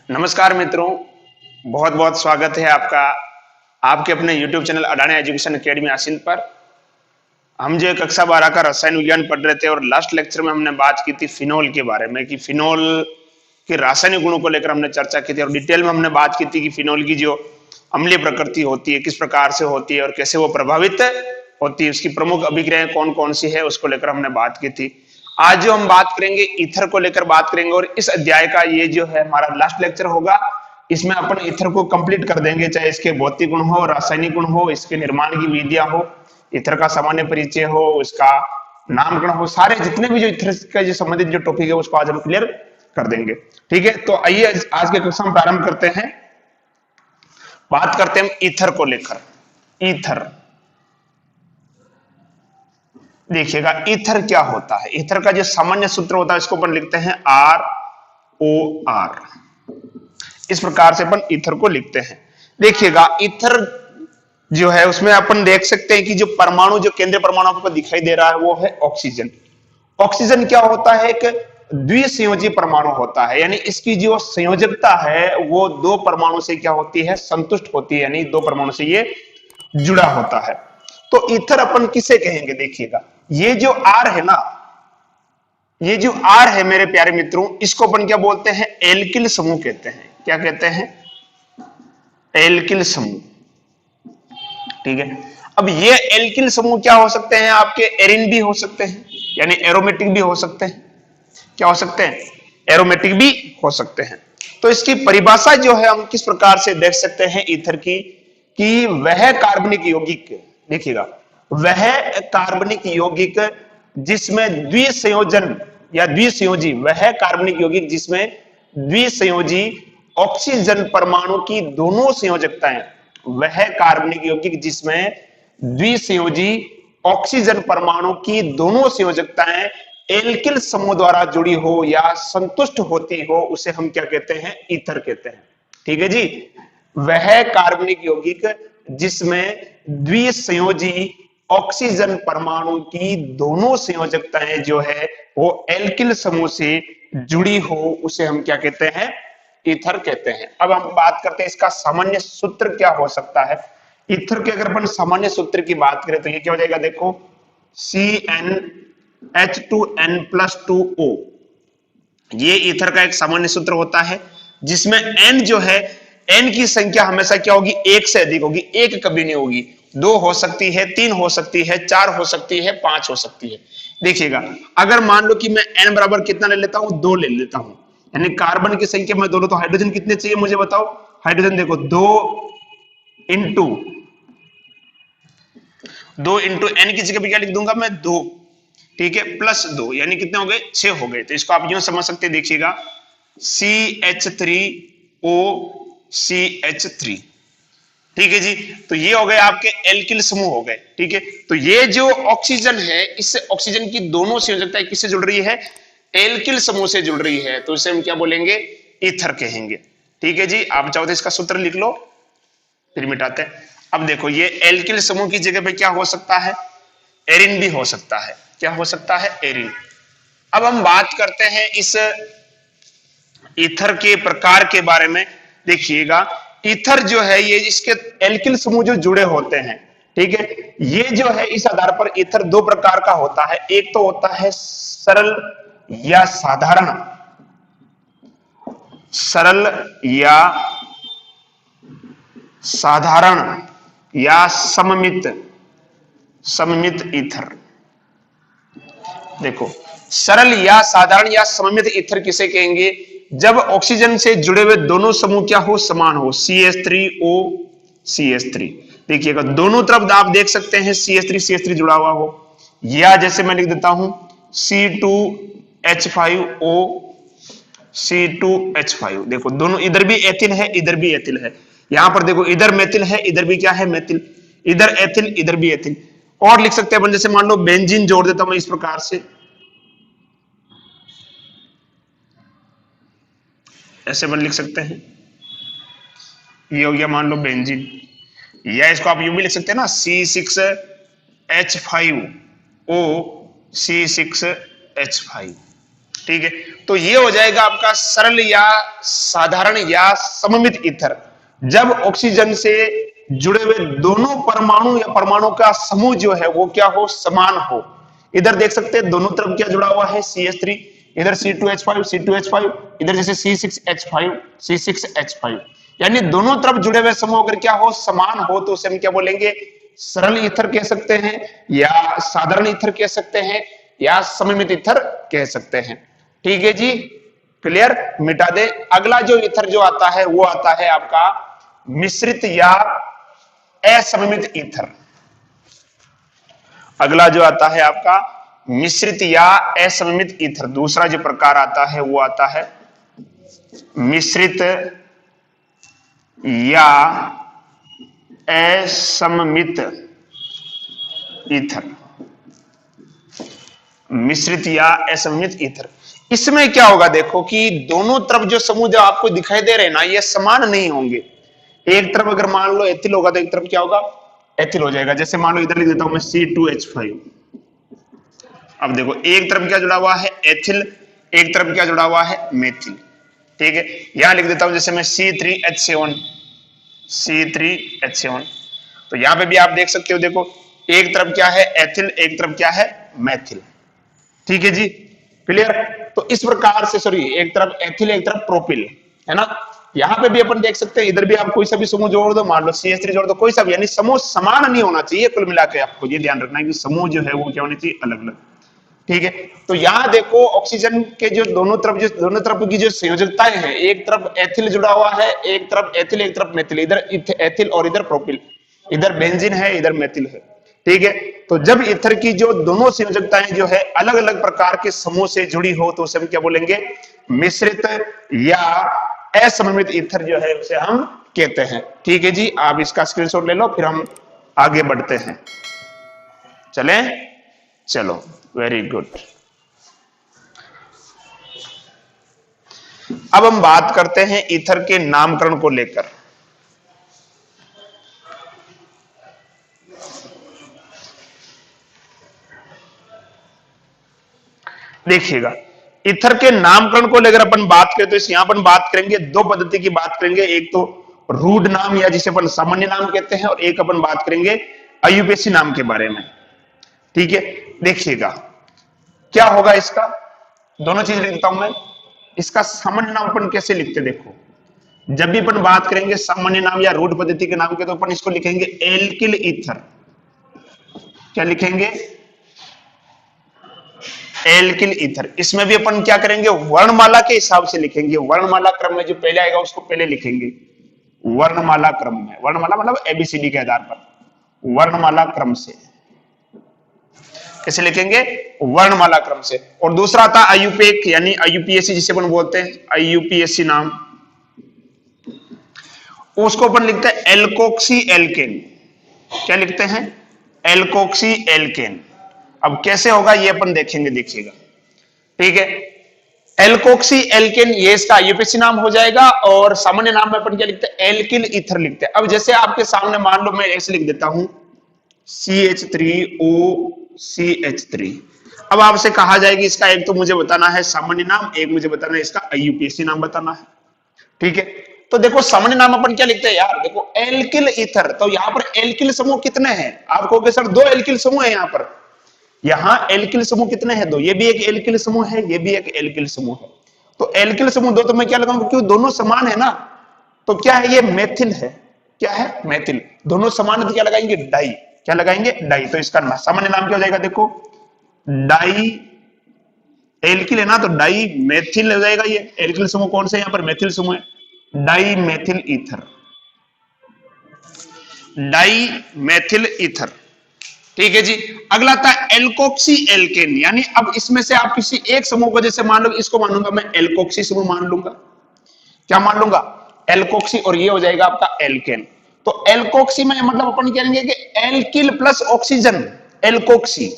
नमस्कार मित्रों, बहुत बहुत स्वागत है आपका आपके अपने YouTube channel Adani education academy Asind पर। हम जो कक्षा 12 का रसायन विज्ञान पढ़ रहे थे और लास्ट लेक्चर में हमने बात की थी फिनोल के बारे में कि फिनोल के रासायनिक गुणों को लेकर हमने चर्चा की थी और डिटेल में हमने बात की थी कि फिनोल की जो अम्लीय प्रकृति होती है किस प्रकार से होती है और कैसे वो प्रभावित होती है, उसकी प्रमुख अभिक्रियाएं कौन कौन सी है उसको लेकर हमने बात की थी। आज जो हम बात करेंगे ईथर को लेकर बात करेंगे और इस अध्याय का ये जो है हमारा लास्ट लेक्चर होगा। इसमें अपन ईथर को कंप्लीट कर देंगे, चाहे इसके भौतिक गुण हो, रासायनिक गुण हो, इसके निर्माण की विधियां हो, ईथर का सामान्य परिचय हो, इसका नामकरण हो, सारे जितने भी जो ईथर का जो संबंधित जो टॉपिक है उसको आज हम क्लियर कर देंगे। ठीक है, तो आइए आज के कक्षा में प्रारंभ करते हैं। बात करते हैं ईथर को लेकर। ईथर देखिएगा, ईथर क्या होता है। ईथर का जो सामान्य सूत्र होता है इसको अपन लिखते हैं ROR। इस प्रकार से अपन ईथर को लिखते हैं। देखिएगा, ईथर जो है उसमें अपन देख सकते हैं कि जो परमाणु, जो केंद्रीय परमाणु आपको दिखाई दे रहा है वो है ऑक्सीजन। ऑक्सीजन क्या होता है? एक द्विसंयोजी परमाणु होता है, यानी इसकी जो संयोजकता है वो दो परमाणु से क्या होती है? संतुष्ट होती है, यानी दो परमाणु से ये जुड़ा होता है। तो ईथर अपन किसे कहेंगे? देखिएगा, ये जो R है ना, ये जो R है मेरे प्यारे मित्रों, इसको अपन क्या बोलते हैं? एल्किल समूह कहते हैं। क्या कहते हैं? एल्किल समूह। ठीक है, अब ये एल्किल समूह क्या हो सकते हैं? आपके एरिन भी हो सकते हैं, यानी एरोमेटिक भी हो सकते हैं। क्या हो सकते हैं? एरोमेटिक भी हो सकते हैं। तो इसकी परिभाषा जो है हम किस प्रकार से देख सकते हैं ईथर की, कि वह कार्बनिक यौगिक, देखिएगा, वह कार्बनिक यौगिक जिसमें द्विसंयोजन या द्विसंयोजी, वह कार्बनिक यौगिक जिसमें द्विसंयोजी ऑक्सीजन परमाणु की दोनों संयोजकताएं, वह कार्बनिक यौगिक जिसमें द्विसंयोजी ऑक्सीजन परमाणु की दोनों संयोजकताएं एल्किल समूह द्वारा जुड़ी हो या संतुष्ट होती हो, उसे हम क्या कहते हैं? ईथर कहते हैं। ठीक है जी, वह कार्बनिक यौगिक जिसमें द्विसंयोजी ऑक्सीजन परमाणु की दोनों संयोजकताएं जो है वो एल्किल समूह से जुड़ी हो, उसे हम क्या कहते हैं? ईथर कहते हैं। अब हम बात करते हैं इसका सामान्य सूत्र क्या हो सकता है। ईथर के अगर अपन सामान्य सूत्र की बात करें तो ये क्या हो जाएगा? देखो, CnH2n+2O, ये ईथर का एक सामान्य सूत्र होता है जिसमें n जो है, n की संख्या हमेशा क्या होगी? एक से अधिक होगी, एक कभी नहीं होगी। दो हो सकती है, तीन हो सकती है, चार हो सकती है, पांच हो सकती है। देखिएगा, अगर मान लो कि मैं n बराबर कितना ले लेता हूं? दो ले लेता हूं, यानी कार्बन की संख्या मैं दो, तो हाइड्रोजन कितने चाहिए मुझे बताओ? हाइड्रोजन देखो, दो इंटू n की जगह पे क्या लिख दूंगा मैं? दो। ठीक है, प्लस दो, यानी कितने हो गए? 6 हो गए। तो इसको आप यूं समझ सकते हैं, देखिएगा, CH3OCH3। ठीक है जी, तो ये हो गए आपके एल्किल समूह हो गए। ठीक है, तो ये जो ऑक्सीजन है, इससे ऑक्सीजन की दोनों संयोजकताएं किससे जुड़ रही है? एल्किल समूह से जुड़ रही है, तो इसे हम क्या बोलेंगे? ईथर कहेंगे। ठीक है जी, आप चाहो तो इसका सूत्र लिख लो, फिर मिटाते हैं। अब देखो, ये एल्किल समूह की जगह पे क्या हो सकता है? एरिन भी हो सकता है। क्या हो सकता है? एरिन। अब हम बात करते हैं इस ईथर के प्रकार के बारे में। देखिएगा, ईथर जो है ये इसके एल्किल समूह जो जुड़े होते हैं, ठीक है, ये जो है इस आधार पर ईथर दो प्रकार का होता है। एक तो होता है सरल या साधारण, सरल या साधारण या सममित, सममित ईथर। देखो, सरल या साधारण या सममित ईथर किसे कहेंगे? जब ऑक्सीजन से जुड़े हुए दोनों समूह क्या हो? समान हो, CH3O CH3। देखिएगा, दोनों तरफ आप देख सकते हैं CH3 जुड़ा हुआ हो, या जैसे मैं लिख देता हूं C2H5O C2H5। देखो, दोनों, इधर भी एथिल है, इधर भी एथिल है। यहां पर देखो, इधर मेथिल है, इधर भी क्या है? मेथिल। इधर एथिल, इधर भी एथिल। और लिख सकते हैं, जैसे मान लो बेंजीन जोड़ देता हूं मैं इस प्रकार से, ऐसे बन लिख सकते हैं, ये हो गया मान लो बेंजीन। या इसको आप यूं भी लिख सकते हैं ना, C6H5O C6H5। ठीक है, तो ये हो जाएगा आपका सरल या साधारण या सममित ईथर। जब ऑक्सीजन से जुड़े हुए दोनों परमाणु या परमाणु का समूह जो है वो क्या हो, समान हो। इधर देख सकते हैं दोनों तरफ क्या जुड़ा हुआ है, CH3, इधर C2H5 C2H5, इधर जैसे C6H5 C6H5, यानी दोनों तरफ जुड़े हुए समूह अगर क्या हो, समान हो, तो उसे हम क्या बोलेंगे, सरल ईथर कह सकते हैं, या साधारण ईथर कह सकते हैं, या सममित ईथर कह सकते हैं। ठीक है जी, क्लियर, मिटा दे। अगला जो ईथर जो आता है वो आता है आपका मिश्रित या असममित ईथर। अगला जो आता है आपका मिश्रित या असममित ईथर। दूसरा जो प्रकार आता है वो आता है मिश्रित या असममित ईथर। मिश्रित या असममित ईथर, इसमें क्या होगा, देखो कि दोनों तरफ जो समूह जो आपको दिखाई दे रहे हैं ना, ये समान नहीं होंगे। एक तरफ अगर मान लो एथिल होगा तो एक तरफ क्या होगा, एथिल हो जाएगा। जैसे मान लो इधर लिख देता हूं मैं C2H5। अब देखो एक तरफ क्या जुड़ा हुआ है, एथिल, एक तरफ क्या जुड़ा हुआ है, मेथिल। ठीक है, यहां लिख देता हूं जैसे मैं C3H7, C3H7। तो यहां पे भी आप देख सकते हो, देखो एक तरफ क्या है एथिल, एक तरफ क्या है मेथिल। ठीक है जी, क्लियर। तो इस प्रकार से, सॉरी, एक तरफ एथिल एक तरफ प्रोपिल, है ना। यहां पे भी अपन देख सकते हैं, इधर भी आप कोई सा भी समूह जोड़ दो, मान लो CH3 जोड़ दो, कोई सा भी, यानी समूह समान नहीं होना चाहिए। कुल मिला के आपको ये ध्यान रखना है कि समूह जो है वो क्या होने चाहिए, अलग अलग। ठीक है, तो यहां देखो ऑक्सीजन के जो दोनों तरफ की जो संयोजकताएं हैं, एक तरफ एथिल जुड़ा हुआ है, एक तरफ एथिल एक तरफ मेथिल, इधर एथिल और इधर प्रोपिल, इधर बेंजीन है इधर मेथिल है। ठीक है, तो जब ईथर की जो दोनों संयोजकताएं जो है अलग अलग प्रकार के समूह से जुड़ी हो तो उसे हम क्या बोलेंगे, मिश्रित या असममित ईथर जो है उसे हम कहते हैं। ठीक है जी, आप इसका स्क्रीनशॉट ले लो, फिर हम आगे बढ़ते हैं। चलें, चलो, वेरी गुड। अब हम बात करते हैं ईथर के नामकरण को लेकर। देखिएगा, ईथर के नामकरण को लेकर अपन बात करें तो इस यहां अपन बात करेंगे, दो पद्धति की बात करेंगे। एक तो रूढ़ नाम या जिसे अपन सामान्य नाम कहते हैं, और एक अपन बात करेंगे IUPAC नाम के बारे में। ठीक है, देखिएगा क्या होगा इसका, दोनों चीज लिखता हूं मैं। इसका सामान्य नाम अपन कैसे लिखते, देखो जब भी अपन बात करेंगे सामान्य नाम या रूढ़ पद्धति के नाम के, तो अपन इसको लिखेंगे एल्किल ईथर। क्या लिखेंगे, एल्किल ईथर। इसमें भी अपन क्या करेंगे, वर्णमाला के हिसाब से लिखेंगे। वर्णमाला क्रम में जो पहले आएगा उसको पहले लिखेंगे, वर्णमाला क्रम में। वर्णमाला मतलब ABCD के आधार पर, वर्णमाला क्रम से। कैसे लिखेंगे, वर्णमाला क्रम से। और दूसरा आता है IUPAC यानी IUPAC जिसे अपन बोलते हैं, IUPAC नाम, उसको अपन लिखते हैं एल्कोक्सी एल्केन। क्या लिखते हैं, एल्कोक्सी एल्केन। अब कैसे होगा ये अपन देखेंगे, देखिएगा। ठीक है, एल्कोक्सी एल्केन ये इसका IUPAC नाम हो जाएगा, और सामान्य नाम में अपन क्या लिखते हैं, एल्किल ईथर लिखते हैं। अब जैसे आपके सामने मान लो मैं ऐसे लिख देता हूं CH3OCH3। अब आपसे कहा जाएगी इसका एक तो मुझे बताना है सामान्य नाम, एक मुझे बताना है इसका IUPAC नाम बताना है। ठीक है, तो देखो सामान्य नाम अपन क्या लिखते हैं यार, देखो एल्किल ईथर। तो यहां पर एल्किल समूह कितने हैं, आप कहोगे सर दो एल्किल समूह है। यहां एल्किल समूह कितने हैं, दो। ये भी एक एल्किल समूह है, ये भी एक एल्किल समूह है। तो एल्किल समूह दो, तो मैं क्या लगाऊंगा, क्योंकि दोनों समान है ना। तो क्या है, ये मेथिल है। क्या है, मेथिल। दोनों समान है तो क्या लगाएंगे, डाई। क्या लगाएंगे, डाई। तो इसका सामान्य नाम क्या हो जाएगा, देखो डाई। एल्किल है ना, तो डाई मेथिल हो जाएगा। ये एल्किल समूह कौन से, यहां पर मेथिल समूह है, di methyl ether. Di methyl ether. ठीक है जी, अगला था एल्कोक्सी एल्केन। यानी अब इसमें से आप किसी एक समूह को, जैसे मान लो इसको मानूंगा मैं एल्कोक्सी समूह मान लूंगा। क्या मान लूंगा, एल्कोक्सी, और ये हो जाएगा आपका एल्केन। तो एल्कोक्सी में मतलब अपन कहेंगे कि alkyl plus oxygen, alkoxy.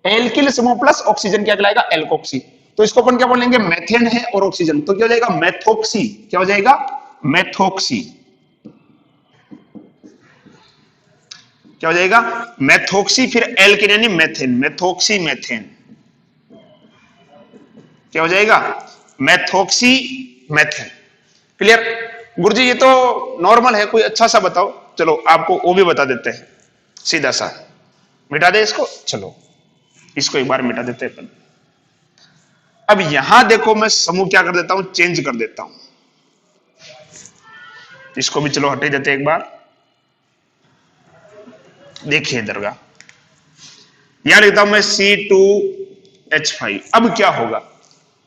Alkyl समूह प्लस ऑक्सीजन क्या कहलाएगा, एल्कोक्सी। तो इसको अपन क्या बोलेंगे, मेथेन है और ऑक्सीजन, तो क्या हो जाएगा, मेथोक्सी। क्या हो जाएगा, मेथोक्सी। क्या हो जाएगा, मेथोक्सी। फिर एल्केन यानी मेथेन, मेथोक्सी मेथेन। क्या हो जाएगा, मैथोक्सी मेथिल। क्लियर? गुरुजी ये तो नॉर्मल है, कोई अच्छा सा बताओ। चलो आपको वो भी बता देते हैं, सीधा सा मिटा दे इसको। चलो इसको एक बार मिटा देते हैं अपन। अब यहां देखो मैं समूह क्या कर देता हूं, चेंज कर देता हूं। इसको भी चलो हटे देते एक बार। देखिए दरगाह, यहां लिखता हूं मैं C2H5। अब क्या होगा,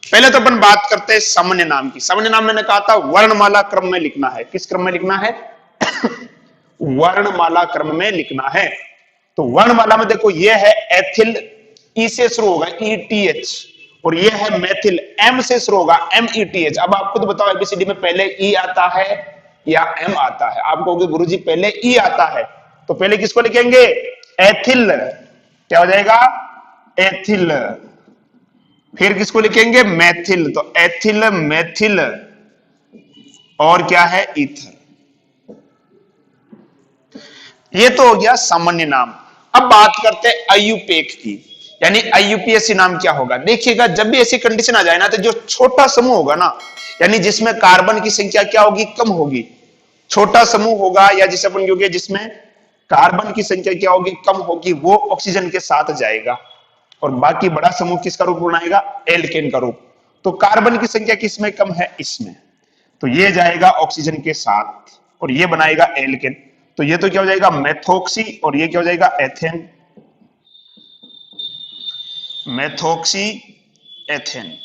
पहले तो अपन बात करते हैं सामान्य नाम की। सामान्य नाम मैंने कहा था वर्णमाला क्रम में लिखना है। किस क्रम में लिखना है? वर्णमाला क्रम में लिखना है। तो वर्णमाला में देखो ये है एथिल, ई से शुरू होगा ETH, और ये है मेथिल, M से शुरू होगा METH। अब आप खुद बताओ एबीसीडी में पहले E आता है या M आता है? आप कहोगे गुरुजी पहले E आता है, तो पहले किसको लिखेंगे? एथिल। क्या हो जाएगा? एथिल। फिर किसको लिखेंगे? मेथिल। तो एथिल, मेथिल, और क्या है? ईथर। ये तो हो गया सामान्य नाम। अब बात करते हैं IUPAC की, यानी IUPAC नाम क्या होगा। देखिएगा जब भी ऐसी कंडीशन आ जाए ना, तो जो छोटा समूह होगा ना, यानी जिसमें कार्बन की संख्या क्या होगी? कम होगी। छोटा समूह होगा या जिसे अपन कहोगे जिसमें कार्बन की संख्या क्या होगी? कम होगी, वो ऑक्सीजन के साथ जाएगा, और बाकी बड़ा समूह किसका रूप बनाएगा? एल्केन का रूप। तो कार्बन की संख्या किसमें कम है? इसमें, तो ये जाएगा ऑक्सीजन के साथ और ये बनाएगा एल्केन। तो ये तो क्या हो जाएगा? मेथोक्सी, और ये क्या हो जाएगा? एथेन। मेथोक्सी एथेन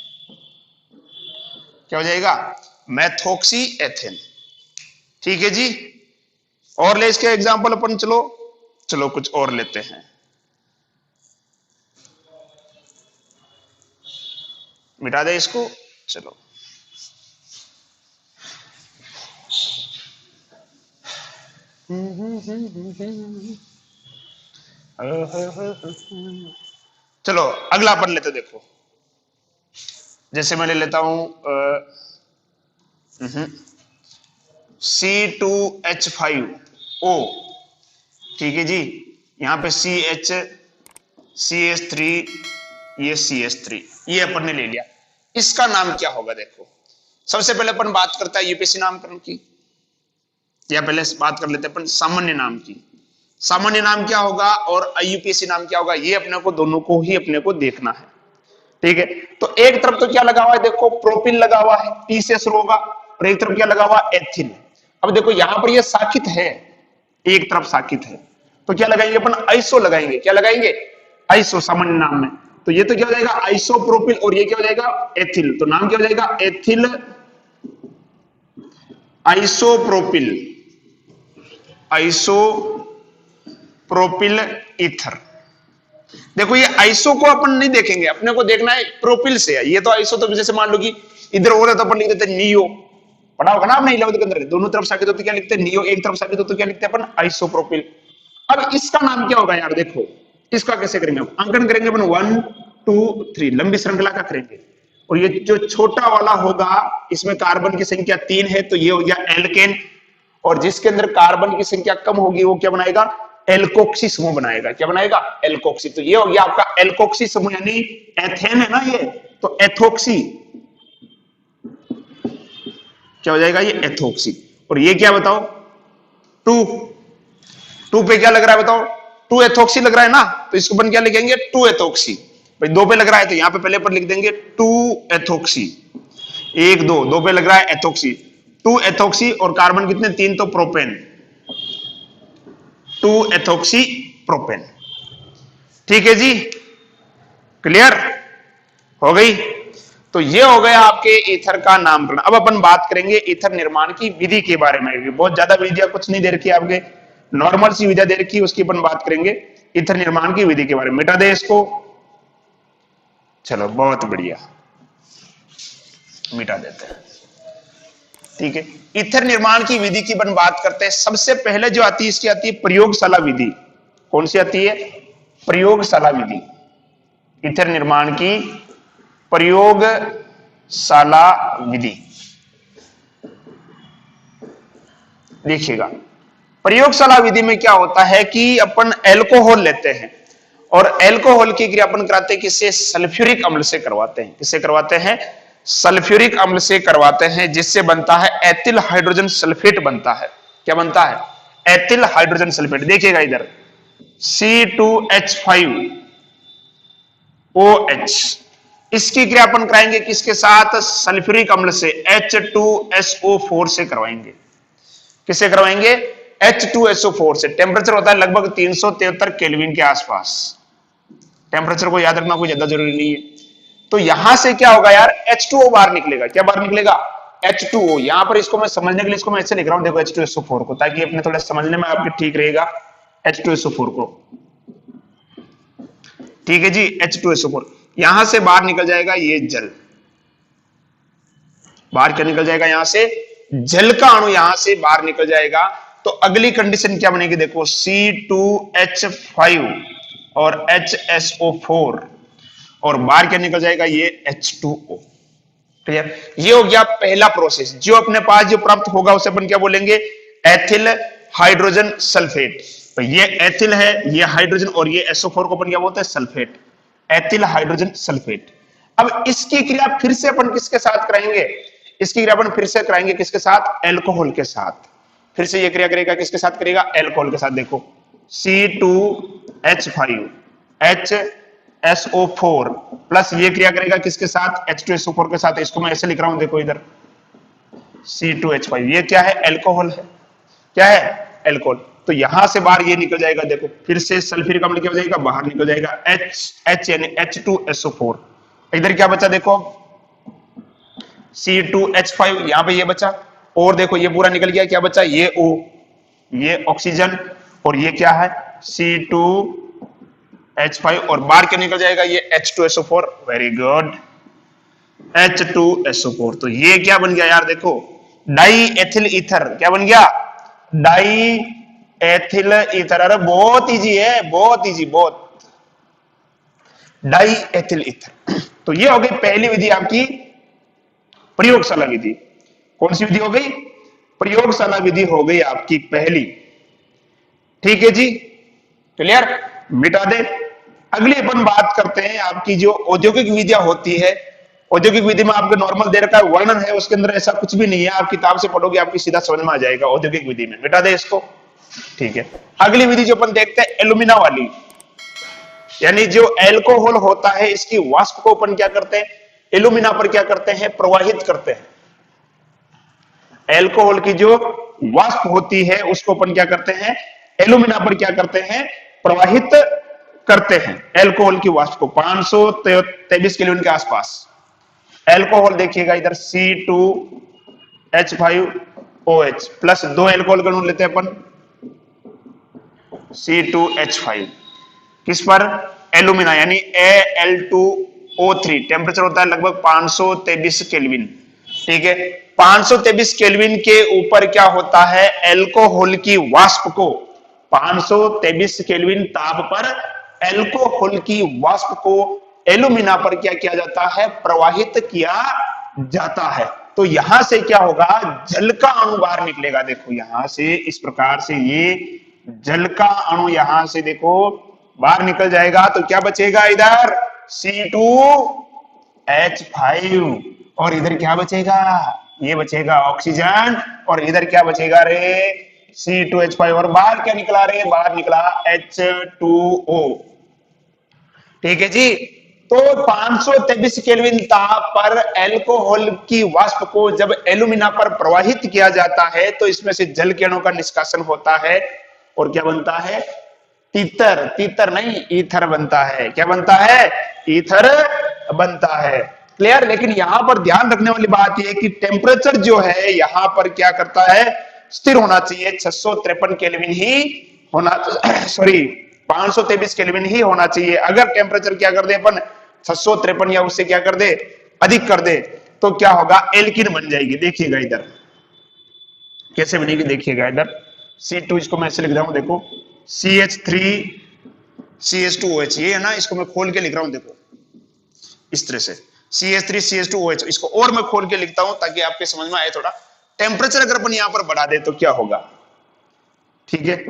क्या हो जाएगा? Methoxy ethane. ठीक है जी। और ले इसके एग्जांपल अपन, चलो कुछ और लेते हैं। मिटा दे इसको। चलो चलो अगला अपन लेते। देखो जैसे मैं ले लेता हूं C2H5O। ठीक है जी। यहां पे CH, CH3, ये CH3, ये अपन ने ले लिया। इसका नाम क्या होगा? देखो सबसे पहले अपन बात करता है यूपीएससी नामकरण की, या पहले बात कर लेते हैं अपन सामान्य नाम की। सामान्य नाम क्या होगा और IUPAC नाम क्या होगा, ये अपने को दोनों को ही अपने को देखना है। ठीक है, तो एक तरफ तो क्या लगा हुआ है? देखो प्रोपिल लगा हुआ है, P से शुरू होगा, और एक तरफ क्या लगा हुआ? एथिल। अब देखो यहां पर ये साकित है, एक तरफ साकित है, तो क्या लगाएंगे अपन? आइसो लगाएंगे। क्या लगाएंगे? आइसो, सामान्य नाम में। तो ये तो क्या हो जाएगा? आइसोप्रोपिल, और ये क्या हो जाएगा? एथिल। तो नाम क्या हो जाएगा? Ethyl isopropyl, isopropyl ether. देखो ये आइसो को अपन नहीं देखेंगे, अपने को देखना है प्रोपिल से। ये तो आइसो, तो जैसे मान लो कि इधर हो रहा है तो अपन लिख देते हैं नियो। पढ़ा होगा ना आपने 11वीं के अंदर, दोनों तरफ साकित हो तो क्या लिखते हैं? नियो। एक तरफ साकित हो तो क्या लिखते हैं अपन? आइसोप्रोपिल। अब इसका नाम क्या होगा यार? देखो इसका कैसे करेंगे? अंकन करेंगे अपन 1 2 3, लंबी श्रृंखला का करेंगे। और ये जो छोटा वाला होगा, इसमें कार्बन की संख्या 3 है, तो ये हो गया एल्केन। और जिसके अंदर कार्बन की संख्या कम होगी वो क्या बनाएगा? एल्कोक्सी समूह बनाएगा। क्या बनाएगा? एल्कोक्सी। तो ये हो गया आपका एल्कोक्सी समूह, यानी एथेन है ना ये, तो एथोक्सी। क्या हो जाएगा? ये एथोक्सी। और ये क्या बताओ? 2 पे क्या लग रहा है बताओ? 2 एथोक्सी लग रहा है ना, तो इसको अपन क्या लिखेंगे? 2 एथोक्सी। भाई 2 पे लग रहा है तो यहां पे पहले पर लिख देंगे 2 एथोक्सी। 1 2 पे लग रहा है एथोक्सी, 2 एथोक्सी, और कार्बन कितने? 3, तो प्रोपेन, 2 एथोक्सी प्रोपेन। ठीक है जी, क्लियर हो गई? तो ये हो गया आपके ईथर का नामकरण। अब अपन बात करेंगे ईथर निर्माण की विधि के बारे में। बहुत ज्यादा विधियां कुछ नहीं दे रखी आपके, नॉर्मल सी विधियां दे रखी, उसकी अपन बात करेंगे ईथर निर्माण की विधि के बारे में। मिटा दे इसको। चलो बहुत बढ़िया, मिटा देते हैं। ठीक है, ईथर निर्माण की विधि की अपन बात करते हैं। सबसे पहले जो आती है इसकी आती है प्रयोगशाला विधि। कौन सी आती है? प्रयोगशाला विधि। ईथर निर्माण की प्रयोगशाला विधि। देखिएगा प्रयोगशाला विधि में क्या होता है कि अपन एल्कोहल लेते हैं, और एल्कोहल की क्रिया अपन कराते हैं किससे? सल्फ्यूरिक अम्ल से करवाते हैं। किससे करवाते हैं? सल्फ्यूरिक अम्ल से करवाते हैं, जिससे बनता है एथिल हाइड्रोजन सल्फेट बनता है। क्या बनता है? Ethyl hydrogen sulphate. देखिएगा इधर C2H5OH, इसकी क्रिया अपन कराएंगे किसके साथ? सल्फ्यूरिक अम्ल से, H2SO4 से करवाएंगे। किससे करवाएंगे? H2SO4 से। टेम्परेचर होता है लगभग 373 केल्विन के आसपास। टेम्परेचर को याद रखना कोई ज्यादा जरूरी नहीं है। तो यहां से क्या होगा यार? H2O बाहर निकलेगा। क्या बाहर निकलेगा? H2O। यहां पर इसको मैं समझने के लिए इसको मैं ऐसे लिख रहा हूं, देखो H2SO4 को, ताकि अपने थोड़ा समझने में आपके ठीक रहेगा H2SO4 को। ठीक है जी, H2SO4 यहां से बाहर निकल जाएगा ये जल। बाहर क्या निकल जाएगा? यहां से जल का अणु यहां से बाहर निकल जाएगा। तो अगली कंडीशन क्या बनेगी? देखो C2H5 और HSO4 और बाहर क्या निकल जाएगा? ये H2O। क्लियर? ये हो गया पहला प्रोसेस। जो अपने पास जो प्राप्त होगा उसे अपन क्या बोलेंगे? Ethyl hydrogen sulphate. तो ये एथिल है, ये हाइड्रोजन, और ये SO4 को अपन क्या बोलते हैं? सल्फेट। Ethyl hydrogen sulphate. अब इसकी क्रिया फिर से अपन किसके साथ कराएंगे? इसकी क्रिया अपन फिर से कराएंगे किसके साथ? एल्कोहल के साथ। फिर से ये क्रिया करेगा किसके साथ करेगा? एल्कोहल के साथ। देखो C2H5HSO4 प्लस ये क्रिया करेगा किसके साथ? H2SO4 के साथ। इसको मैं ऐसे लिख रहा हूं, देखो इधर C2H5, ये क्या है? एल्कोहल है। क्या है? एल्कोहल। तो यहां से बाहर ये निकल जाएगा, देखो फिर से सल्फ्यूरिक अम्ल क्या हो जाएगा? बाहर निकल जाएगा, H यानी H2SO4। इधर क्या बचा? देखो C2H5, यहां पे ये बचा, और देखो ये पूरा निकल गया। क्या बचा? ये O, ये ऑक्सीजन, और ये क्या है? C2H5, और बाहर क्या निकल जाएगा? ये H2SO4। Very good, H2SO4। तो ये क्या बन गया यार? देखो डाई एथिल ईथर। क्या बन गया? Die ethyl ether. अरे बहुत इजी है, बहुत इजी, बहुत। Die ethyl ether. तो ये हो गई पहली विधि आपकी, प्रयोगशाला विधि। कौन सी विधि हो गई? प्रयोगशाला विधि हो गई आपकी पहली। ठीक है जी, क्लियर? मिटा दे। अगली अपन बात करते हैं आपकी जो औद्योगिक विधियां होती है। औद्योगिक विधि में आपको नॉर्मल दे रखा है, वर्णन है, उसके अंदर ऐसा कुछ भी नहीं है। आप किताब से पढ़ोगे आपकी सीधा समझ में आ जाएगा औद्योगिक विधि में। मिटा दे इसको। ठीक है, अगली विधि जो अपन देखते हैं एल्यूमिना वाली, यानी जो एल्कोहल होता है इसकी वाष्प को अपन क्या करते हैं? एल्यूमिना पर क्या करते हैं? प्रवाहित करते हैं। एल्कोहल की जो वाष्प होती है उसको अपन क्या करते हैं? एल्यूमिना पर क्या करते हैं? प्रवाहित करते हैं। एल्कोहल की वाष्प को 523 केल्विन के आसपास। एल्कोहल देखिएगा इधर C2H5OH प्लस 2 एल्कोहल का अणु लेते हैं अपन, C2H5 किस पर? एल्यूमिना, यानी Al2O3। टेम्परेचर होता है लगभग 523 केल्विन। ठीक है, 523 केल्विन के ऊपर क्या होता है? एल्कोहल की वाष्प को 523 केल्विन ताप पर एल्कोहल की वाष्प को एल्यूमिना पर क्या किया जाता है? प्रवाहित किया जाता है। तो यहां से क्या होगा? जल का अणु बाहर निकलेगा। देखो यहां से इस प्रकार से ये जल का अणु यहां से देखो बाहर निकल जाएगा। तो क्या बचेगा? इधर C2H5, और इधर क्या बचेगा? ये बचेगा ऑक्सीजन, और इधर क्या बचेगा रे? C2H5, और बाहर क्या निकला रे? बाहर निकला H2O। ठीक है जी। तो 523 केल्विन ताप पर एल्कोहल की वाष्प को जब एल्यूमिना पर प्रवाहित किया जाता है तो इसमें से जल के अणु का निष्कासन होता है, और क्या बनता है? तीतर। तीतर नहीं, ईथर बनता है। क्या बनता है? ईथर बनता है। क्लियर? लेकिन यहां पर ध्यान रखने वाली बात यह है कि टेम्परेचर जो है यहां पर क्या करता है? स्थिर होना चाहिए। 653 केल्विन ही होना, सॉरी 523 केल्विन ही होना चाहिए। अगर टेम्परेचर क्या कर दे अपन 653 या उससे क्या कर दे? अधिक कर दे, तो क्या होगा? एल्किन बन जाएगी। देखिएगा इधर कैसे बनेगी, देखिएगा इधर C2, इसको मैं ऐसे लिख रहा हूं, देखो CH3CH2OH, ये है ना, इसको मैं खोल के लिख रहा हूं, देखो इस तरह से CH3CH2OH। इसको और मैं खोल के लिखता हूं ताकि आपके समझ में आए थोड़ा। टेम्परेचर अगर अपन यहां पर बढ़ा दे तो क्या होगा? ठीक है,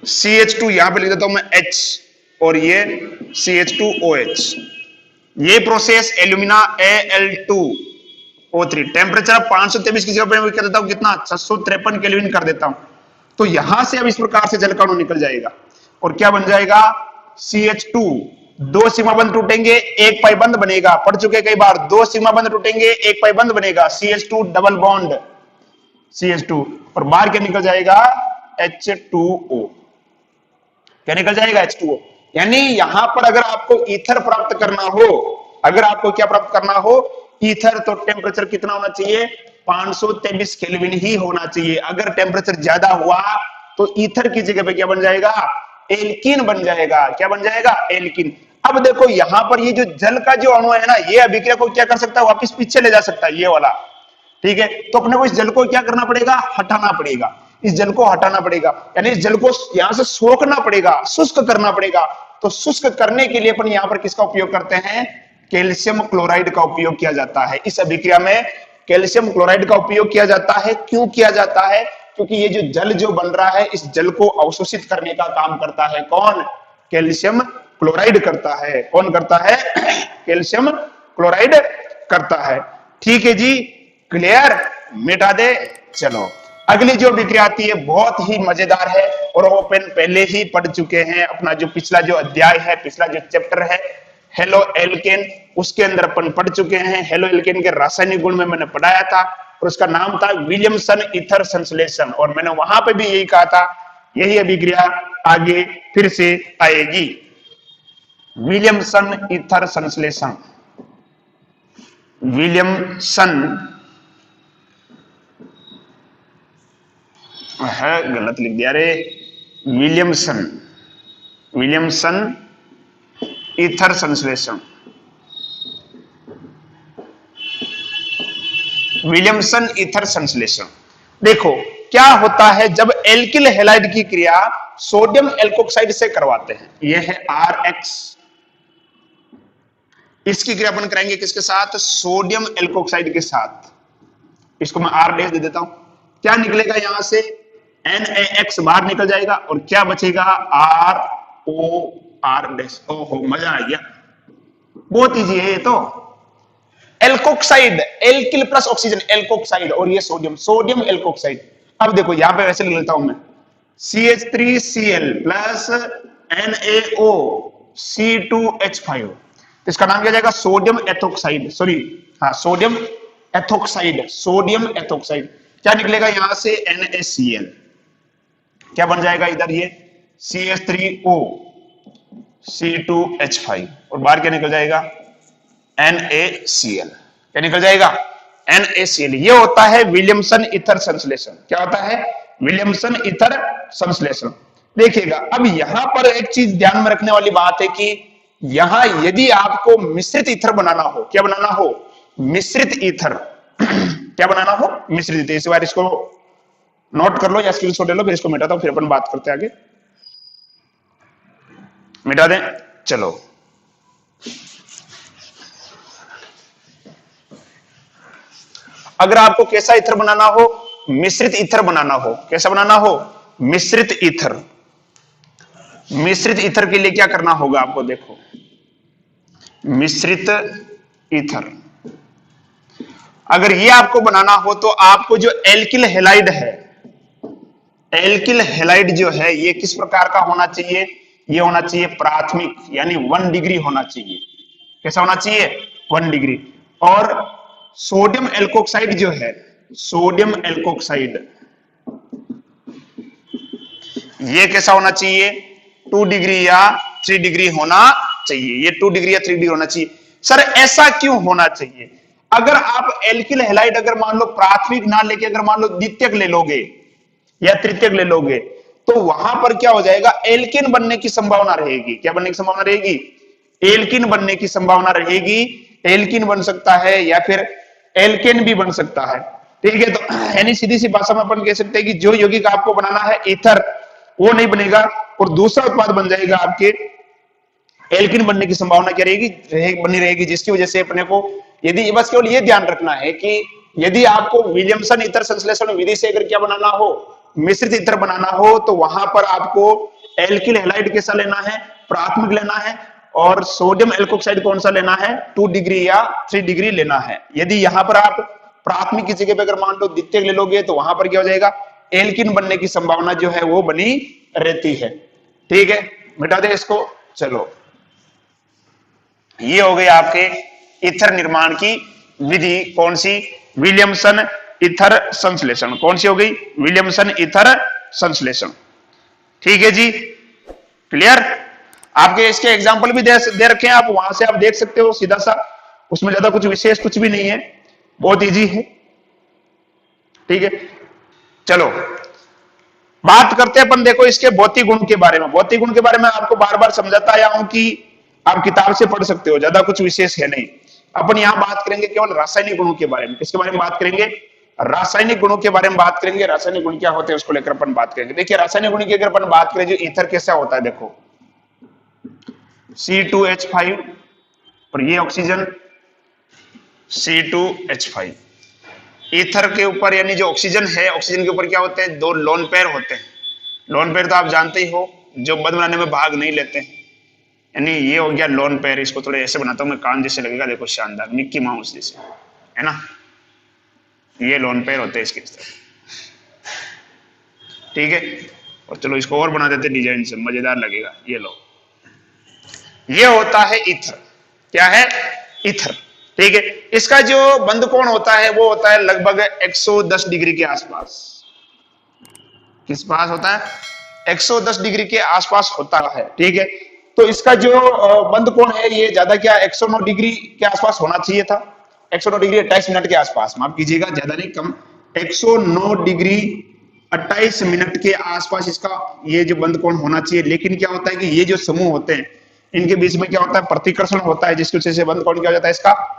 CH2 यहां पे लिख देता हूं मैं H, और ये CH2OH। ये process alumina Al2 O3 temperature 523 की जगह पे मैं कर देता हूं कितना 653 केल्विन कर देता हूं। तो यहां से अब इस प्रकार से जल का अणु निकल जाएगा और क्या बन जाएगा CH2। दो सीमा बंध टूटेंगे एक पाइबंद बनेगा, पढ़ चुके कई बार, दो सीमा बंध टूटेंगे एक पाइबंद बनेगा CH2 डबल बॉन्ड CH2 और बाहर क्या निकल जाएगा H2O। क्या निकल जाएगा H2O। यानी यहां पर अगर आपको ईथर प्राप्त करना हो, अगर आपको क्या प्राप्त करना हो ईथर, तो टेम्परेचर कितना होना चाहिए 523 केल्विन ही होना चाहिए। अगर टेम्परेचर ज्यादा हुआ तो ईथर की जगह पे क्या बन जाएगा एल्कीन बन जाएगा। क्या बन जाएगा एल्कीन। अब देखो यहां पर ये जो जल का जो अणु है ना, ये अभिक्रिया को क्या कर सकता है वापस पीछे ले जा सकता है ये वाला, ठीक है। तो अपने को इस जल को क्या करना पड़ेगा हटाना पड़ेगा, इस जल को हटाना पड़ेगा, यानी इस जल को यहां से सोखना पड़ेगा, शुष्क करना पड़ेगा। तो शुष्क करने के लिए अपन यहां पर किसका उपयोग करते हैं कैल्शियम क्लोराइड का उपयोग किया जाता है। इस अभिक्रिया में कैल्शियम क्लोराइड का उपयोग किया जाता है। क्यों किया जाता है क्योंकि ये जो जल जो बन रहा है इस जल को अवशोषित करने का काम करता है कौन कैल्शियम क्लोराइड करता है। कौन करता है कैल्शियम क्लोराइड करता है। ठीक है जी क्लियर, मिटा दे। चलो अगली जो अभिक्रिया आती है बहुत ही मजेदार है और वो अपन पहले ही पढ़ चुके हैं। अपना जो पिछला जो अध्याय है, पिछला जो चैप्टर है हेलो एल्केन, उसके अंदर अपन पढ़ चुके हैं। हेलो एल्केन के रासायनिक गुण में मैंने पढ़ाया था और उसका नाम था विलियमसन ईथर संश्लेषण, और मैंने वहां पे भी यही कहा था यही अभिक्रिया आगे फिर से आएगी, विलियमसन ईथर संश्लेषण। विलियमसन है गलत लिख दिया रे, विलियमसन ईथर संश्लेषण। विलियमसन ईथर संश्लेषण देखो क्या होता है जब एल्किल हैलाइड की क्रिया सोडियम एल्कोक्साइड से करवाते हैं। यह है RX, इसकी क्रिया अपन कराएंगे किसके साथ सोडियम एल्कोक्साइड के साथ। इसको मैं R डैश दे देता हूं। क्या निकलेगा यहां से NaX बाहर निकल जाएगा और क्या बचेगा ROR डैश। ओहो मजा आ गया, बहुत इजी है ये तो। Alkoxide alkyl plus oxygen alkoxide और ये सोडियम एल्कोक्साइड। अब देखो यहां पे वैसे लिख लेता हूं मैं CH3Cl प्लस NaO C2H5, इसका नाम क्या जाएगा सोडियम एथोक्साइड, सॉरी हाँ सोडियम एथोक्साइड। क्या निकलेगा यहां से NaCl, क्या बन जाएगा इधर ये CH3O C2H5 और बाहर क्या निकल जाएगा NaCl। क्या निकल जाएगा NaCl। ये होता है विलियमसन ईथर संश्लेषण। क्या होता है विलियमसन ईथर संश्लेषण। देखिएगा अब यहां पर एक चीज ध्यान में रखने वाली बात है कि यहां यदि आपको मिश्रित ईथर बनाना हो, क्या बनाना हो मिश्रित ईथर क्या बनाना हो मिश्रित ईथर। इस बार इसको नोट कर लो या स्क्रीनशॉट ले लो, फिर इसको मिटाता हूं, फिर अपन बात करते हैं आगे। मिटा दें चलो। अगर आपको कैसा ईथर बनाना हो मिश्रित ईथर बनाना हो, कैसा बनाना हो मिश्रित ईथर। मिश्रित ईथर के लिए क्या करना होगा आपको, देखो मिश्रित ईथर अगर ये आपको बनाना हो तो आपको जो एल्किल हैलाइड है, एल्किल हैलाइड जो है ये किस प्रकार का होना चाहिए, ये होना चाहिए प्राथमिक यानी 1 डिग्री होना चाहिए। कैसा होना चाहिए 1 डिग्री। और सोडियम एल्कोक्साइड जो है सोडियम एल्कोक्साइड ये कैसा होना चाहिए 2 डिग्री या 3 डिग्री होना चाहिए। ये 2 डिग्री या 3 डिग्री होना चाहिए। सर ऐसा क्यों होना चाहिए, अगर आप एल्किल हैलाइड अगर मान लो प्राथमिक ना लेके अगर मान लो द्वितीयक ले लोगे या तृतीयक ले लोगे तो वहां पर क्या हो जाएगा एल्केन बनने की संभावना रहेगी। क्या बनने की संभावना रहेगी एल्किन बनने की संभावना रहेगी। एल्किन बन सकता है या फिर एल्केन भी बन सकता है। ठीक है, तो यानी सीधी सी भाषा में अपन कह सकते हैं कि जो यौगिक आपको बनाना है ईथर वो नहीं बनेगा और दूसरा उत्पाद बन जाएगा आपके एल्किन बनने की संभावना क्या रहेगी बनी रहेगी, जिसकी वजह से अपने को यदि बस केवल ये ध्यान रखना है कि यदि आपको विलियमसन ईथर संश्लेषण विधि से अगर क्या बनाना हो मिश्रित ईथर बनाना हो तो वहां पर आपको एल्किल हैलाइड कैसा लेना है प्राथमिक लेना है और सोडियम एल्कोक्साइड कौन सा लेना है 2 डिग्री या 3 डिग्री लेना है। यदि यहां पर आप प्राथमिक की जगह पे अगर मान लो द्वितीयक ले लोगे तो वहां पर क्या हो जाएगा, एल्किन बनने की संभावना जो है वो बनी रहती है। ठीक है, मिटा दे इसको। चलो, ये हो गई आपके ईथर निर्माण की विधि, कौन सी, विलियमसन ईथर संश्लेषण। कौन सी हो गई, विलियमसन ईथर संश्लेषण। ठीक है जी, क्लियर। आपके इसके एग्जाम्पल भी दे रखे हैं, आप वहां से आप देख सकते हो सीधा सा, उसमें ज्यादा कुछ विशेष कुछ भी नहीं है, बहुत इजी है। ठीक है, चलो बात करते हैं अपन, देखो इसके भौतिक गुण के बारे में। भौतिक गुण के बारे में आपको बार बार समझाता आया हूं कि आप किताब से पढ़ सकते हो, ज्यादा कुछ विशेष है नहीं। अपन यहां बात करेंगे केवल रासायनिक गुणों के बारे में। किसके बारे में बात करेंगे, रासायनिक गुणों के बारे में बात करेंगे। रासायनिक गुण क्या होते हैं उसको लेकर अपन बात करेंगे। देखिए रासायनिक गुण की अगर अपन बात करें, जो ईथर कैसा होता है, देखो C2H5 और ये ऑक्सीजन C2H5। ईथर के ऊपर यानी जो ऑक्सीजन है, ऑक्सीजन के ऊपर क्या होते हैं, दो लोन पेयर होते हैं। लोन पेयर तो आप जानते ही हो, जो बंध बनाने में भाग नहीं लेते हैं, यानी ये हो गया लोन पेयर। इसको थोड़े ऐसे बनाता हूं मैं, कान जैसे लगेगा, देखो शानदार, मिक्की माउस जैसे, है ना। ये लोन पेयर होते हैं इसके तरह। ठीक है, और चलो इसको और बना देते डिजाइन से, मजेदार लगेगा। ये लो, ये होता है ईथर। क्या है, ईथर। ठीक है, इसका जो बंध कोण होता है वो होता है लगभग 110 डिग्री के आसपास। किस पास होता है, 110 डिग्री के आसपास होता है। ठीक है, तो इसका जो बंध कोण है ये ज्यादा क्या 109 डिग्री के आसपास होना चाहिए था। 109 डिग्री 28 मिनट के आसपास, माफ कीजिएगा, ज्यादा नहीं कम, 109 डिग्री 28 मिनट के आसपास इसका ये जो बंध कोण होना चाहिए। लेकिन क्या होता है कि ये जो समूह होते हैं इनके बीच में क्या होता है, प्रतिकर्षण होता है, जिसकी वजह से बंध कोण क्या हो जाता है, इसका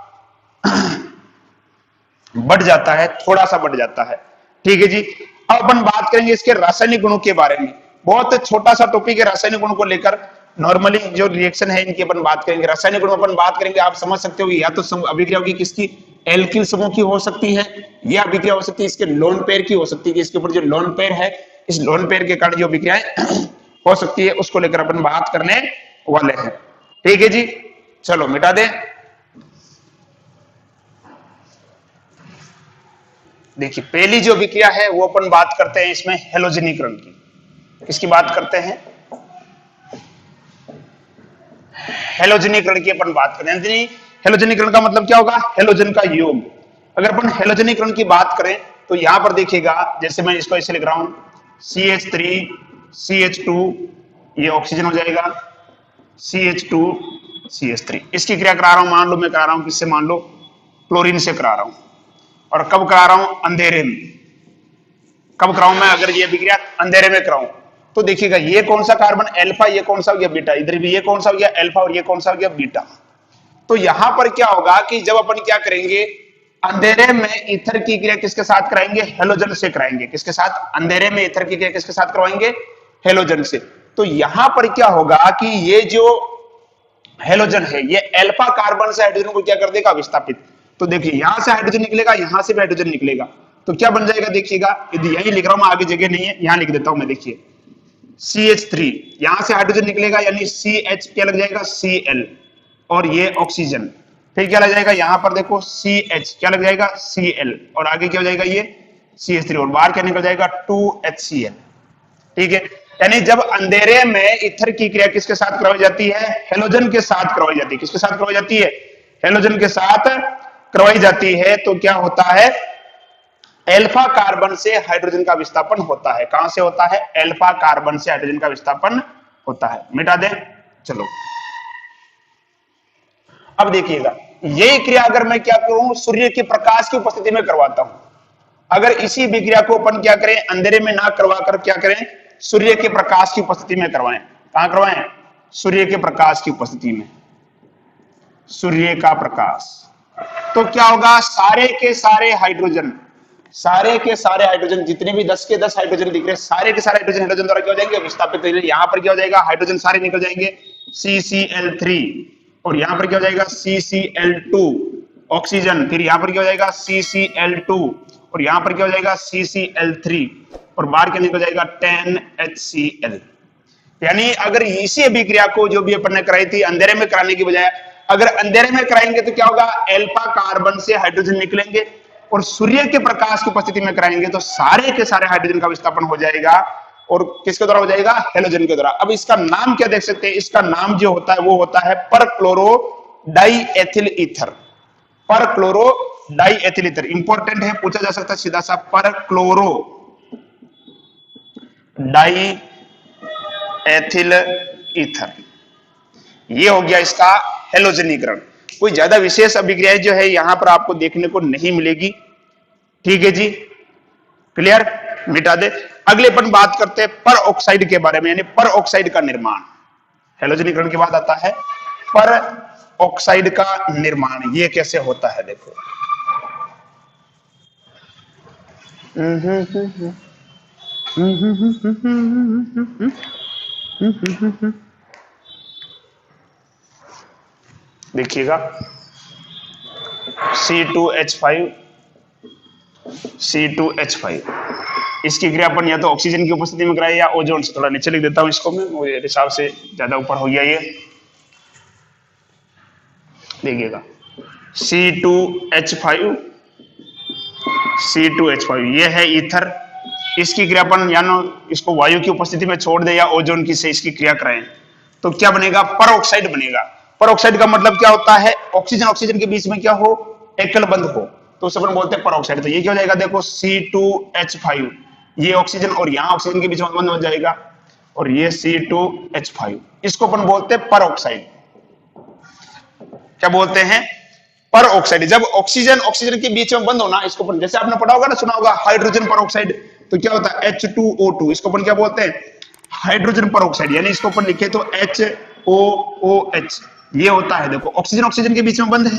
बढ़ जाता है, थोड़ा सा बढ़ जाता है। ठीक है जी, अब अपन बात करेंगे इसके रासायनिक गुणों के बारे में। बहुत छोटा सा टॉपिक है रासायनिक गुणों को लेकर। नॉर्मली जो रिएक्शन है इनकी अपन बात करेंगे। रासायनिक गुणों अपन बात करेंगे, आप समझ सकते हो या तो अभिक्रिया होगी किसकी, एल्किल समूह की हो सकती है, या अभिक्रिया हो सकती है इसके लोन पेयर की हो सकती है, कि इसके ऊपर जो लोन पेयर है, इस लोन पेयर के कारण जो अभिक्रियाएं हो सकती है उसको लेकर अपन बात करने वाले हैं। ठीक है जी, चलो मिटा दें। देखिए पहली जो अभिक्रिया है वो अपन बात करते हैं इसमें हेलोजनीकरण की। किसकी बात करते हैं, हेलोजनीकरण की अपन बात करें। हेलोजनीकरण का मतलब क्या होगा, हेलोजन का योग। अगर अपन हेलोजनीकरण की बात करें तो यहां पर देखिएगा, जैसे मैं इसको ऐसे लिख रहा हूं, CH3 CH2, ये ऑक्सीजन हो जाएगा, CH2 CH3। इसकी क्रिया करा रहा हूं, मान लो मैं करा रहा हूं किससे, मान लो क्लोरीन से करा रहा हूं। और कब करा रहा हूं, अंधेरे में। कब कराऊं मैं, अगर ये अभिक्रिया अंधेरे में कराऊं तो देखिएगा ये कौन सा कार्बन अल्फा, ये कौन सा हो गया बीटा, इधर भी ये कौन सा हो गया अल्फा और ये कौन सा हो गया बीटा। तो यहां पर क्या होगा कि जब अपन क्या करेंगे, अंधेरे में ईथर की क्रिया किसके साथ कराएंगे, हेलोजन से कराएंगे। किसके साथ, अंधेरे में ईथर की क्रिया किसके साथ करवाएंगे, हेलोजन से। तो यहां पर क्या होगा कि ये जो हेलोजन है ये अल्फा कार्बन से हाइड्रोजन को क्या कर देगा, विस्थापित। तो देखिए यहां से हाइड्रोजन निकलेगा, यहां से भी हाइड्रोजन निकलेगा, तो क्या बन जाएगा, देखिएगा, यदि यही लिख रहा हूं मैं, आगे जगह नहीं है, यहां लिख देता हूं मैं। देखिए CH3, यहां से हाइड्रोजन निकलेगा यानी CH क्या लग जाएगा, Cl, और ये ऑक्सीजन, फिर क्या लग जाएगा, यहां पर देखो CH क्या लग जाएगा, Cl, और आगे क्या हो जाएगा, ये CH3, और बाहर क्या निकल जाएगा, 2HCl। ठीक है, यानी जब अंधेरे में ईथर की क्रिया किसके साथ करवाई जाती है, हेलोजन के साथ करवाई जाती है। किसके साथ करवाई जाती है, हेलोजन के साथ करवाई जाती है। तो क्या होता है, अल्फा कार्बन से हाइड्रोजन का विस्थापन होता है। कहां से होता है, अल्फा कार्बन से हाइड्रोजन का विस्थापन होता है। मिटा दें, चलो अब देखिएगा, यही क्रिया अगर मैं क्या करूं, सूर्य के प्रकाश की उपस्थिति में करवाता हूं। अगर इसी विक्रिया को अपन क्या करें, अंधेरे में ना करवा कर क्या करें, सूर्य के प्रकाश की उपस्थिति में करवाएं। कहां करवाएं, सूर्य के प्रकाश की उपस्थिति में, सूर्य का प्रकाश। तो क्या होगा, सारे के सारे हाइड्रोजन, सारे के सारे हाइड्रोजन, जितने भी 10 के 10 हाइड्रोजन दिख रहे हैं, सारे के सारे हाइड्रोजन हेलोजन द्वारा क्या हो जाएंगे, विस्थापित। यहां पर क्या हो जाएगा, हाइड्रोजन सारे निकल जाएंगे, CCl3, और यहां पर क्या हो जाएगा, CCl2 ऑक्सीजन, फिर यहां पर क्या हो जाएगा, CCl2, और यहां पर क्या हो जाएगा, CCl3, और बाहर क्या निकल जाएगा, 10HCl। यानी अगर इसी अभिक्रिया को जो भी अपन ने कराई थी अंधेरे में कराने की बजाय अगर अंधेरे में कराएंगे तो क्या होगा, अल्फा कार्बन से हाइड्रोजन निकलेंगे, और सूर्य के प्रकाश की उपस्थिति में कराएंगे तो सारे के सारे हाइड्रोजन का विस्थापन हो जाएगा और किसके द्वारा हो जाएगा, हेलोजन के द्वारा। अब इसका नाम क्या देख सकते हैं, इसका नाम जो होता है वो होता है पर क्लोरो डाई एथिल ईथर। पर chloro die ethyl ether important है, पूछा जा सकता है सीधा सा, पर क्लोरो डाई एथिल ईथर, ये हो गया इसका हेलोजनीकरण। कोई ज्यादा विशेष अभिक्रियाएं जो है यहां पर आपको देखने को नहीं मिलेगी। ठीक है जी, क्लियर, मिटा दे। अगले अपन बात करते हैं पर ऑक्साइड के बारे में, यानी पर ऑक्साइड का निर्माण। हेलोजनीकरण के बाद आता है पर ऑक्साइड का निर्माण, ये कैसे होता है देखो। देखिएगा C2H5 C2H5, इसकी क्रिया अपन या तो ऑक्सीजन की उपस्थिति में कराए या ओजोन से। थोड़ा नीचे लिख देता हूं इसको मैं, मेरे हिसाब से ज्यादा ऊपर हो गया ये। देखिएगा C2H5 C2H5 ये है ईथर। इसकी क्रिया अपन या इसको वायु की उपस्थिति में छोड़ दे या ओजोन की से इसकी क्रिया कराएं तो क्या बनेगा, परऑक्साइड बनेगा। परऑक्साइड का मतलब क्या होता है, ऑक्सीजन ऑक्सीजन के बीच में क्या हो, एकल बंध हो, तो उसे अपन बोलते हैं परऑक्साइड। तो ये क्या हो जाएगा देखो C2H5, ये ऑक्सीजन और यहां ऑक्सीजन के बीच में बंध हो जाएगा और ये C2H5, इसको अपन बोलते हैं परऑक्साइड। क्या बोलते हैं, पर ऑक्साइड। जब ऑक्सीजन ऑक्सीजन के बीच में बंद होना, इसको अपन जैसे आपने पढ़ा होगा ना, सुना होगा हाइड्रोजन पर ऑक्साइड, तो क्या होता है H2O2, इसको अपन क्या बोलते हैं, हाइड्रोजन पर ऑक्साइड। यानी इसको अपन लिखे तो HOOH, ये होता है देखो ऑक्सीजन ऑक्सीजन के बीच में बंद है,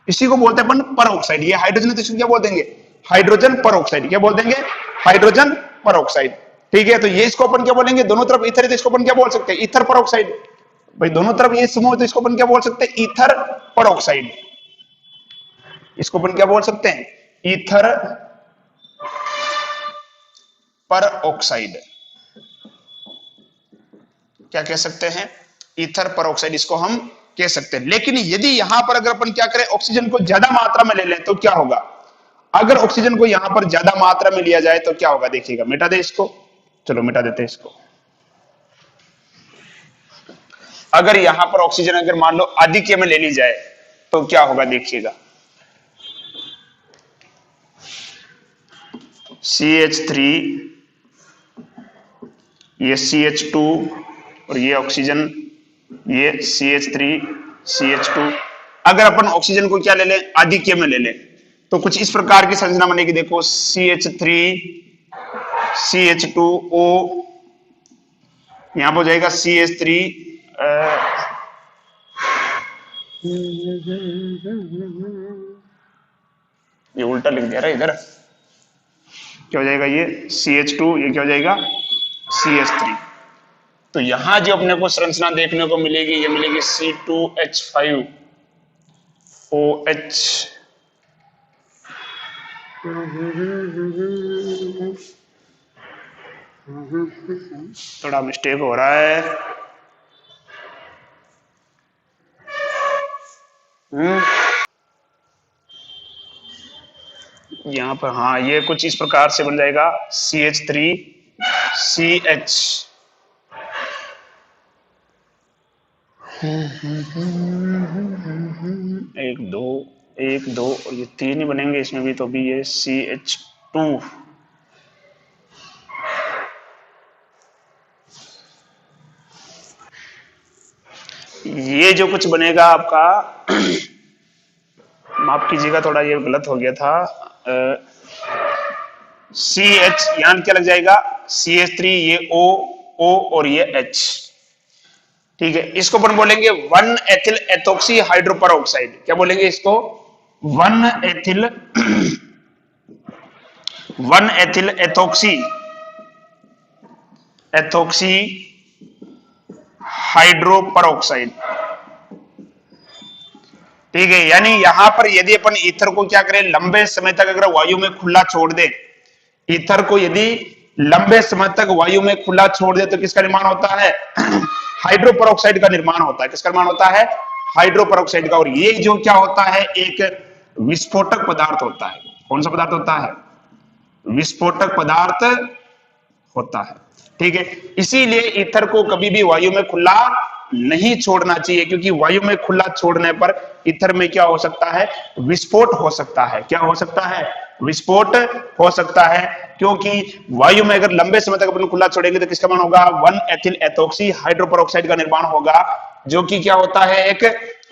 इसी को बोलते हैं अपन पर ऑक्साइड। ये हाइड्रोजन है तो इसको क्या बोल देंगे, हाइड्रोजन पर ऑक्साइड। क्या बोल देंगे, हाइड्रोजन पर ऑक्साइड। ठीक है, तो ये इसको अपन क्या बोलेंगे, दोनों तरफ ईथर है तो इसको अपन क्या बोल सकते हैं, ईथर पर ऑक्साइड। भाई दोनों तरफ ये समूह तो इसको अपन क्या बोल सकते हैं, ईथर पर ऑक्साइड। इसको अपन क्या बोल सकते हैं, ईथर पर ऑक्साइड। क्या कह सकते हैं, ईथर पर ऑक्साइड, इसको हम कह सकते हैं। लेकिन यदि यहां पर अगर अपन क्या करें, ऑक्सीजन को ज्यादा मात्रा में ले लें तो क्या होगा, अगर ऑक्सीजन को यहां पर ज्यादा मात्रा में लिया जाए तो क्या होगा, देखिएगा, मिटा दे इसको, चलो मिटा देते हैं इसको। अगर यहां पर ऑक्सीजन अगर मान लो आधिक्य में ले ली जाए तो क्या होगा, देखिएगा CH3, ये CH2 और ये ऑक्सीजन, ये CH3 CH2। अगर अपन ऑक्सीजन को क्या ले लें, आधिक्य में ले लें तो कुछ इस प्रकार की संरचना बनेगी देखो, CH3 CH2O, यहां पर हो जाएगा CH3 ये उल्टा लिख दिया रहा इधर, क्या हो जाएगा ये CH2, ये क्या हो जाएगा CH3। तो यहां जो अपने को संरचना देखने को मिलेगी, ये मिलेगी C2H5OH, थोड़ा मिस्टेक हो रहा है। यहां पर हाँ, ये कुछ इस प्रकार से बन जाएगा CH3CH। एक दो और ये तीन ही बनेंगे इसमें भी, तो भी ये CH2। ये जो कुछ बनेगा आपका माफ कीजिएगा, थोड़ा ये गलत हो गया था, CH यहां क्या लग जाएगा, CH3, ये O और ये H। ठीक है, इसको अपन बोलेंगे 1 एथिल एथोक्सी हाइड्रोपर ऑक्साइड। क्या बोलेंगे इसको, 1 एथिल एथोक्सी हाइड्रोपर ऑक्साइड। ठीक है, यानी यहां पर यदि अपन ईथर को क्या करें, लंबे समय तक अगर वायु में खुला छोड़ दे, ईथर को यदि लंबे समय तक वायु में खुला छोड़ दे तो किसका निर्माण होता है, हाइड्रोपर ऑक्साइड का निर्माण होता है। किसका निर्माण होता है, हाइड्रोपर ऑक्साइड का। और ये जो क्या होता है, एक विस्फोटक पदार्थ होता है। कौन सा पदार्थ होता है? विस्फोटक पदार्थ होता है। ठीक है, इसीलिए ईथर को कभी भी वायु में खुला नहीं छोड़ना चाहिए, क्योंकि वायु में खुला छोड़ने पर ईथर में क्या हो सकता है? विस्फोट हो सकता है। क्या हो सकता है? विस्फोट हो सकता है, क्योंकि वायु में अगर लंबे समय तक अपन खुला छोड़ेंगे तो किसका निर्माण होगा? 1 एथिल एथोक्सी हाइड्रोपेरोक्साइड का निर्माण होगा, जो कि क्या होता है? एक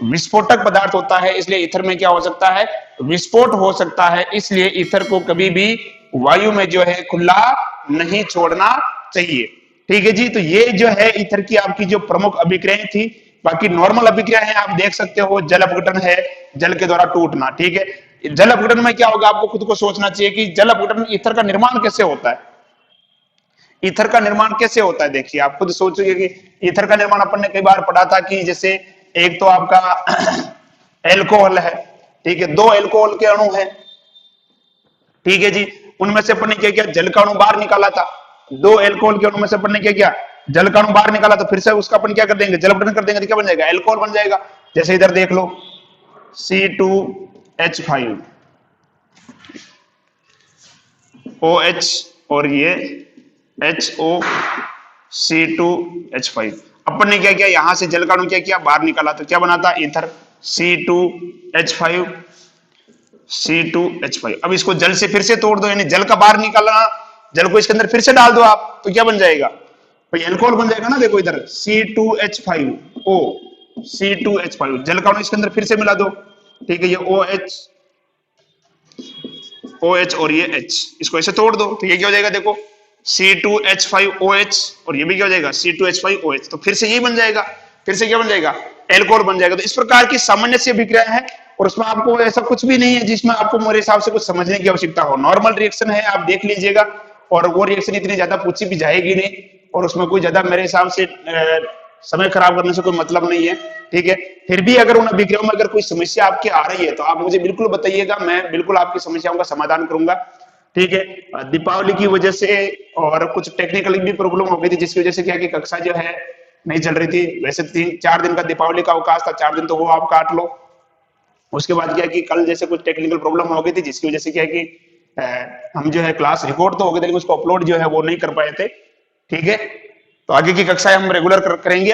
विस्फोटक पदार्थ होता है। इसलिए ईथर में क्या हो सकता है? विस्फोट हो सकता है। इसलिए ईथर को कभी भी वायु में जो है खुला नहीं छोड़ना चाहिए। ठीक है जी, तो ये जो है ईथर की आपकी जो प्रमुख अभिक्रियाएं थी। बाकी नॉर्मल अभिक्रिया है, आप देख सकते हो, जल अपघटन है, जल के द्वारा टूटना। ठीक है, जल अपघटन में क्या होगा? आपको खुद को सोचना चाहिए कि जल अपघटन ईथर का निर्माण कैसे होता है। ईथर का निर्माण कैसे होता है? देखिए, आप खुद सोचिए कि ईथर का निर्माण अपन ने कई बार पढ़ा था कि जैसे एक तो आपका एल्कोहल है, ठीक है, 2 एल्कोहल के अणु है, ठीक है जी, उनमें से अपन ने क्या किया? जल का अणु बाहर निकाला था। 2 एल्कोहल के अणु में से अपन ने क्या किया? जल का अणु बाहर निकाला, तो फिर से उसका अपन क्या कर देंगे? जल अपघटन कर देंगे, तो क्या बन जाएगा? एल्कोहल बन जाएगा। जैसे इधर देख लो, C2H5 OH और ये HOC2H5। अपन ने क्या किया? यहां से जल का अणु क्या किया? बाहर निकाला, तो क्या बना था? Ether C2H5 C2H5। अब इसको जल से फिर से तोड़ दो, यानी जल का बाहर निकालना, जल को इसके अंदर फिर से डाल दो आप, तो क्या बन जाएगा? भाई एल्कोहल बन जाएगा ना। देखो इधर C2H5O C2H5, जल का अणु इसके अंदर फिर से मिला दो, ठीक है, ये OH और ये H, इसको ऐसे तोड़ दो, तो ये क्या हो जाएगा? देखो C2H5OH और ये भी क्या हो जाएगा? C2H5OH। तो फिर से ये बन जाएगा, फिर से क्या बन जाएगा? एल्कोहल बन जाएगा। तो इस प्रकार की सामान्य सी अभिक्रिया है, और उसमें आपको ऐसा कुछ भी नहीं है जिसमें आपको मेरे हिसाब से कुछ समझने की आवश्यकता हो। नॉर्मल रिएक्शन है, आप देख लीजिएगा, और वो रिएक्शन इतनी ज्यादा पूछी भी जाएगी नहीं, और उसमें कोई ज्यादा मेरे हिसाब से समय खराब करने से कोई मतलब नहीं है। ठीक है, फिर भी अगर उन अभिक्रियाओं में अगर कोई समस्या आपकी आ रही है तो आप मुझे बिल्कुल बताइएगा, मैं बिल्कुल आपकी समस्याओं का समाधान करूंगा। ठीक है, दीपावली की वजह से और कुछ टेक्निकली भी प्रॉब्लम हो गई थी, जिसकी वजह से क्या कि कक्षा जो है नहीं चल रही थी। वैसे 3-4 दिन का दीपावली का अवकाश था, 4 दिन तो वो आप काट लो। उसके बाद क्या कि कल जैसे कुछ टेक्निकल प्रॉब्लम हो गई थी, जिसकी वजह से क्या कि हम जो है क्लास रिकॉर्ड तो हो गए थे, लेकिन उसको अपलोड जो है वो नहीं कर पाए थे। ठीक है, तो आगे की कक्षाएं हम रेगुलर करेंगे।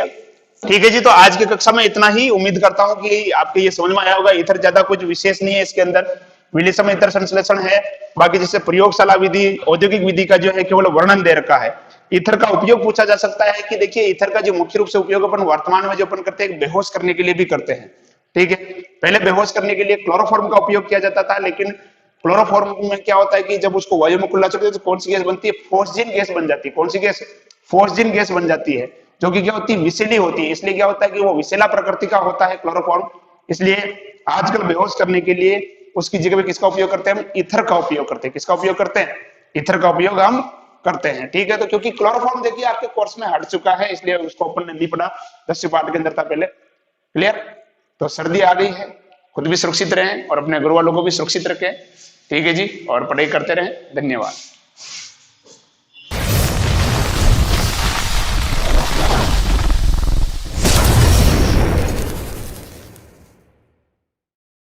ठीक है जी, तो आज की कक्षा में इतना ही। उम्मीद करता हूं कि आपके ये समझ में आया होगा। ईथर ज्यादा कुछ विशेष नहीं है, इसके अंदर विलिसम ईथर संश्लेषण है। बाकी जैसे प्रयोगशाला विधि, औद्योगिक विधि का जो है केवल वर्णन दे रखा है। ईथर का उपयोग पूछा जा सकता है कि देखिए, ईथर का जो मुख्य रूप से उपयोग अपन वर्तमान में जो अपन करते हैं, बेहोश करने के लिए भी करते हैं। ठीक है, पहले बेहोश करने के लिए क्लोरोफॉर्म का उपयोग किया जाता था, लेकिन क्लोरोफॉर्म में क्या होता है कि जब उसको वायु में खुला छोड़ते हैं तो कौन सी गैस बनती है? फोस्जिन गैस बन जाती है। कौन सी गैस? फोस्जिन गैस बन जाती है, जो कि क्या होती है? विषैली होती है। इसलिए क्या होता है कि वो विषैला प्रकृति का होता है क्लोरोफॉर्म। इसलिए आजकल बेहोश करने के लिए उसकी जगह पे किसका उपयोग करते हैं? हम ईथर का उपयोग करते हैं। किसका उपयोग करते हैं? ईथर का उपयोग हम करते हैं। ठीक है, तो क्योंकि क्लोरोफॉर्म देखिए आपके कोर्स में हट चुका है, इसलिए उसको अपन ने नहीं पढ़ा, 10वीं पाठ के अंदर था पहले। क्लियर? तो सर्दी आ गई है, खुद भी सुरक्षित रहें और अपने घर वालों को भी सुरक्षित रखें। ठीक है जी, और पढ़ाई करते रहें। धन्यवाद।